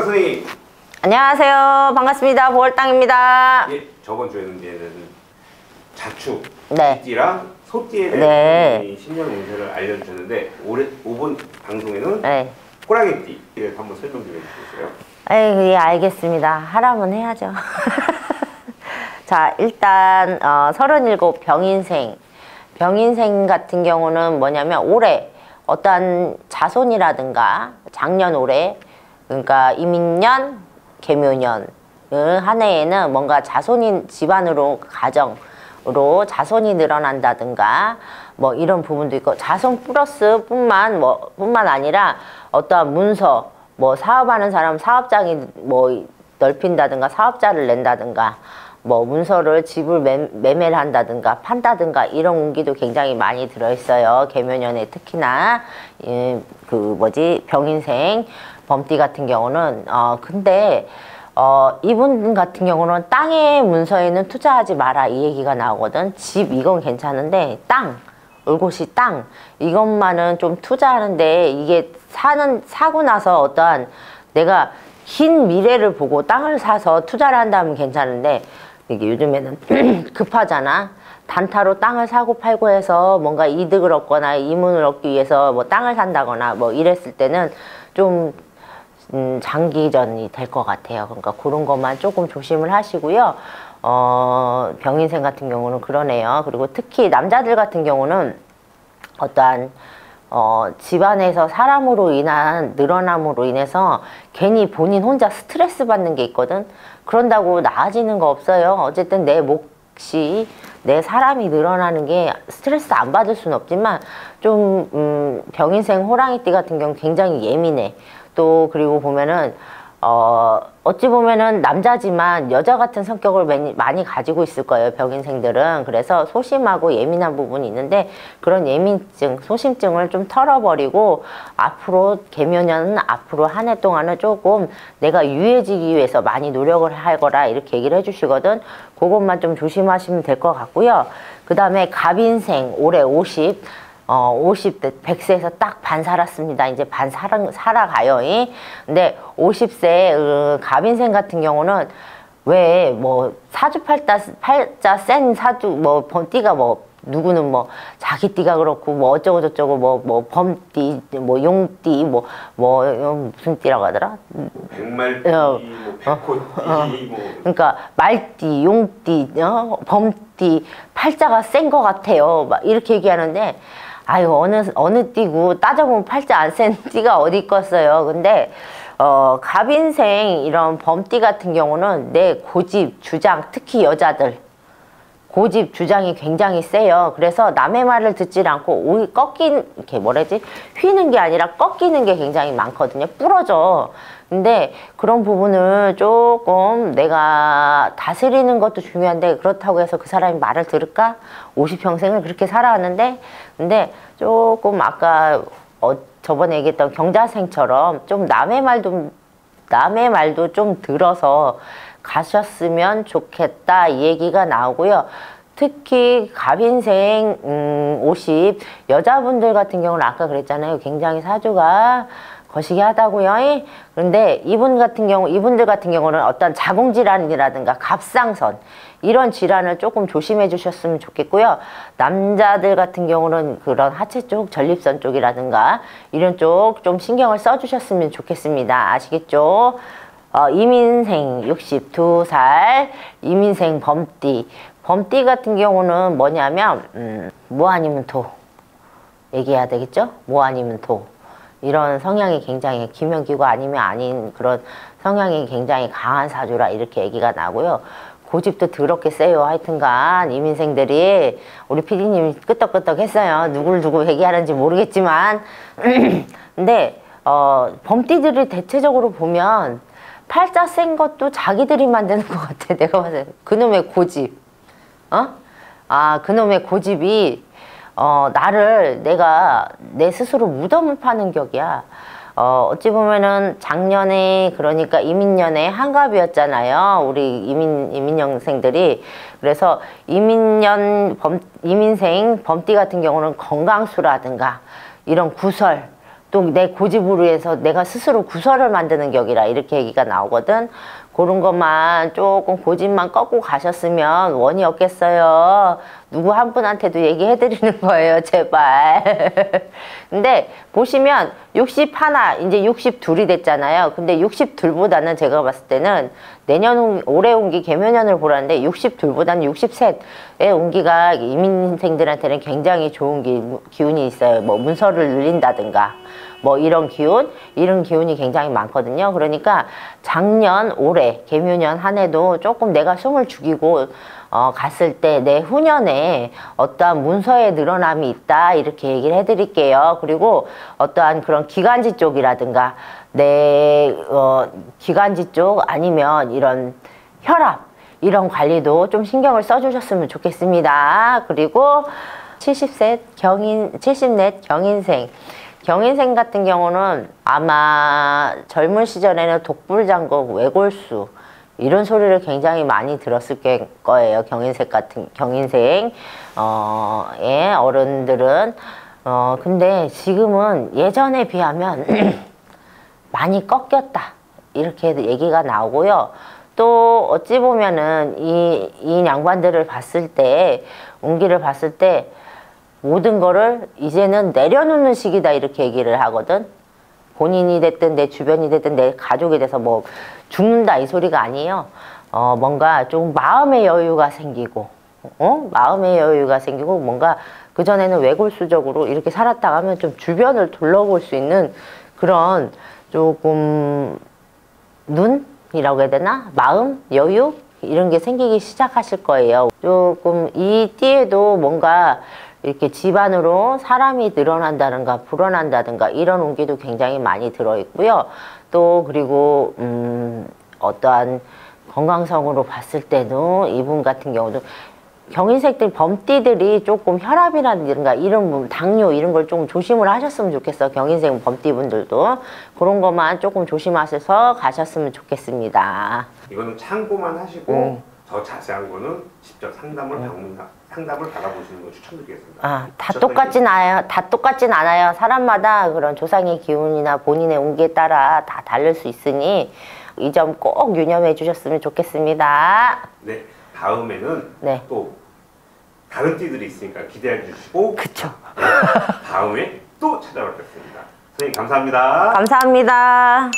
선생님. 안녕하세요. 반갑습니다. 보월땅입니다. 예, 저번 주에는 자축, 네. 띠랑 소띠에 대한 네. 신년 운세를 알려주셨는데 이번 방송에는 네. 호랑이 띠를 한번 설명 좀 해주시겠어요? 예, 알겠습니다. 하라면 해야죠. 자, 일단 37 병인생 같은 경우는 뭐냐면 올해 어떠한 자손이라든가 작년 올해 그러니까 이민년, 개묘년 한 해에는 뭔가 자손이 집안으로 가정으로 자손이 늘어난다든가 뭐 이런 부분도 있고 자손 플러스 뿐만 아니라 어떠한 문서 뭐 사업하는 사람 사업장이 뭐 넓힌다든가 사업자를 낸다든가 뭐 문서를 집을 매매를 한다든가 판다든가 이런 운기도 굉장히 많이 들어있어요. 개묘년에 특히나 병인생 범띠 같은 경우는 근데 이분 같은 경우는 땅의 문서에는 투자하지 마라 이 얘기가 나오거든. 집 이건 괜찮은데 땅 을곳이 땅 이것만은 좀 투자하는데 이게 사고 나서 어떠한 내가 긴 미래를 보고 땅을 사서 투자를 한다면 괜찮은데 이게 요즘에는 급하잖아. 단타로 땅을 사고 팔고 해서 뭔가 이득을 얻거나 이문을 얻기 위해서 뭐 땅을 산다거나 뭐 이랬을 때는 좀 장기전이 될 것 같아요. 그러니까 그런 것만 조금 조심을 하시고요. 병인생 같은 경우는 그러네요. 그리고 특히 남자들 같은 경우는 어떠한 집안에서 사람으로 인한 늘어남으로 인해서 괜히 본인 혼자 스트레스 받는 게 있거든. 그런다고 나아지는 거 없어요. 어쨌든 내 몫이 내 사람이 늘어나는 게 스트레스 안 받을 수는 없지만 좀 병인생 호랑이띠 같은 경우 굉장히 예민해. 또 그리고 보면은 어찌 보면은 남자지만 여자 같은 성격을 많이 가지고 있을 거예요. 병인생들은. 그래서 소심하고 예민한 부분이 있는데 그런 예민증, 소심증을 좀 털어버리고 앞으로 개묘년은 앞으로 한 해 동안은 조금 내가 유해지기 위해서 많이 노력을 하거라 이렇게 얘기를 해주시거든. 그것만 좀 조심하시면 될 것 같고요. 그 다음에 갑인생 올해 50대 100세에서 딱 반 살았습니다. 이제 반 살아가요. 근데 50세 갑인생 같은 경우는 왜 뭐 사주팔자 센 사주 뭐 범띠가 뭐 누구는 뭐 자기 띠가 그렇고 뭐 어쩌고 저쩌고 뭐 범띠 뭐 용띠 뭐 무슨 띠라고 하더라? 백말띠 뭐 백호띠 뭐 그러니까 말띠 용띠 범띠 팔자가 센 것 같아요. 막 이렇게 얘기하는데 아유 어느 띠고 따져보면 팔자 안 센 띠가 어디 있겠어요. 근데 갑인생 이런 범띠 같은 경우는 내 고집 주장 특히 여자들 고집 주장이 굉장히 세요. 그래서 남의 말을 듣질 않고 이렇게 뭐라지 휘는 게 아니라 꺾이는 게 굉장히 많거든요. 부러져. 근데 그런 부분을 조금 내가 다스리는 것도 중요한데 그렇다고 해서 그 사람이 말을 들을까? 50평생을 그렇게 살아왔는데 근데 조금 아까 저번에 얘기했던 경자생처럼 좀 남의 말도 좀 들어서 가셨으면 좋겠다 이 얘기가 나오고요. 특히 갑인생 50 여자분들 같은 경우는 아까 그랬잖아요. 굉장히 사주가 거시기하다고요. 그런데 이분들 같은 경우는 어떤 자궁질환이라든가 갑상선 이런 질환을 조금 조심해 주셨으면 좋겠고요. 남자들 같은 경우는 그런 하체 쪽, 전립선 쪽이라든가 이런 쪽 좀 신경을 써 주셨으면 좋겠습니다. 아시겠죠? 이민생 62살 이민생 범띠 같은 경우는 뭐냐면 뭐 아니면 도 얘기해야 되겠죠? 뭐 아니면 도 이런 성향이 굉장히 기면기고 아니면 아닌 그런 성향이 굉장히 강한 사주라 이렇게 얘기가 나고요. 고집도 더럽게 세요. 하여튼간 이민생들이 우리 PD님이 끄떡끄떡 했어요. 누구를 두고 얘기하는지 모르겠지만 근데 범띠들이 대체적으로 보면 팔자 센 것도 자기들이 만드는 것 같아. 내가 봤을 때 그놈의 고집 그놈의 고집이 내가 내 스스로 무덤을 파는 격이야. 어찌 보면은 작년에 그러니까 이민년에 한갑이었잖아요. 우리 이민년생들이. 그래서 이민생 범띠 같은 경우는 건강수라든가 이런 구설 또 내 고집으로 해서 내가 스스로 구설을 만드는 격이라 이렇게 얘기가 나오거든. 그런 것만 조금 고집만 꺾고 가셨으면 원이 없겠어요. 누구 한 분한테도 얘기해 드리는 거예요, 제발. 근데 보시면 61, 이제 62이 됐잖아요. 근데 62보다는 제가 봤을 때는 내년 올해 운기 개묘년을 보라는데 62보다는 63의 운기가 이민생들한테는 굉장히 좋은 기운이 있어요. 뭐 문서를 늘린다든가 뭐 이런 기운이 굉장히 많거든요. 그러니까 작년, 올해, 개묘년 한 해도 조금 내가 숨을 죽이고 갔을 때 내 후년에 어떠한 문서의 늘어남이 있다 이렇게 얘기를 해드릴게요. 그리고 어떠한 그런 기관지 쪽이라든가 내 기관지 쪽 아니면 이런 혈압 이런 관리도 좀 신경을 써주셨으면 좋겠습니다. 그리고 70넷 경인생 같은 경우는 아마 젊은 시절에는 독불장곡, 외골수 이런 소리를 굉장히 많이 들었을 거예요. 경인생의 어른들은. 근데 지금은 예전에 비하면 많이 꺾였다 이렇게 얘기가 나오고요. 또 어찌 보면은 이 양반들을 봤을 때 운기를 봤을 때 모든 거를 이제는 내려놓는 시기다 이렇게 얘기를 하거든. 본인이 됐든 내 주변이 됐든 내 가족이 돼서 뭐 죽는다 이 소리가 아니에요. 뭔가 좀 마음의 여유가 생기고 마음의 여유가 생기고 뭔가 그전에는 외골수적으로 이렇게 살았다 하면 좀 주변을 둘러볼 수 있는 그런 조금 눈이라고 해야 되나? 마음? 여유? 이런 게 생기기 시작하실 거예요. 조금 이 띠에도 뭔가 이렇게 집안으로 사람이 늘어난다든가 불어난다든가 이런 운기도 굉장히 많이 들어있고요. 또 그리고 어떠한 건강성으로 봤을 때도 이분 같은 경우도 경인색들 범띠들이 조금 혈압이라든가 이런 당뇨 이런 걸 조금 조심을 하셨으면 좋겠어. 경인색 범띠분들도 그런 것만 조금 조심하셔서 가셨으면 좋겠습니다. 이거는 참고만 하시고 더 자세한 거는 직접 상담을 받아보시는 걸 추천드리겠습니다. 다 똑같진 않아요. 사람마다 그런 조상의 기운이나 본인의 운기에 따라 다 다를 수 있으니 이 점 꼭 유념해 주셨으면 좋겠습니다. 네, 다음에는 네. 또 다른 띠들이 있으니까 기대해 주시고 그쵸. 네, 다음에 또 찾아뵙겠습니다. 선생님 감사합니다. 감사합니다.